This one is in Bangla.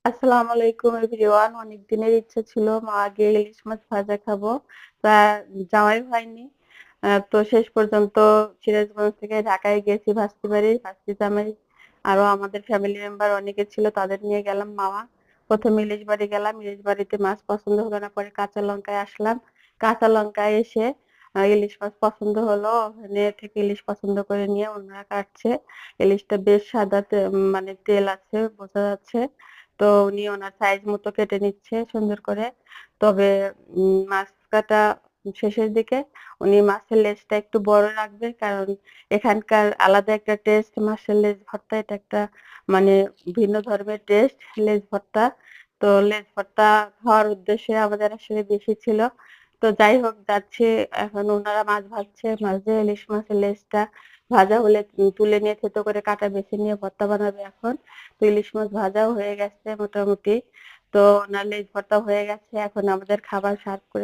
আসসালামু আলাইকুম এভরিওয়ান। অনেক দিনের ইচ্ছা ছিল মা আগে ইলিশ মাছ ভাজা খাবো। তা যাওয়াই হয়নি। তো শেষ পর্যন্ত সিরাজগঞ্জ থেকে ঢাকায় গেছি ভাস্তি বাড়ি। ভাস্তি জামাই আরো আমাদের ফ্যামিলি মেম্বার অনেকে ছিল তাদের নিয়ে গেলাম মামা। ১ম ইলিশ বাড়ি গেলাম। ইলিশ বাড়িতে মাছ পছন্দ হলো না পরে কাঁচা লঙ্কায় আসলাম। কাঁচা লঙ্কায় এসে ইলিশ মাছ পছন্দ হলো। ওখানে থেকে ইলিশ পছন্দ করে নিয়ে ওনারা কাটছে। ইলিশটা বেশ সাদা মানে তেল আছে বোঝা যাচ্ছে। তো উনি ওনার সাইজ মতো কেটে নিচ্ছে সুন্দর করে। তবে মাছ কাটা শেষের দিকে উনি মাছের লেজটা একটু বড় রাখবে। কারণ এখানকার আলাদা একটা টেস্ট মাছের লেজ ভর্তা। এটা একটা মানে ভিন্ন ধর্মের টেস্ট লেজ ভর্তা। তো লেজ ভর্তা খাওয়ার উদ্দেশ্যে আমাদের আসলে বেশি ছিল। তো যাই হোক যাচ্ছি এখন উনারা মাছ ভাজছে। মাছ দিয়ে ইলিশ মাছের লেজটা ভাজা হলে তুলে নিয়ে থেতো করে কাটা বেছে নিয়ে ভর্তা বানাবে এখন। তো ইলিশ মাছ ভাজাও হয়ে গেছে মোটামুটি। তো ওনার লেজ ভর্তা হয়ে গেছে। এখন আমাদের খাবার সার্ভ করে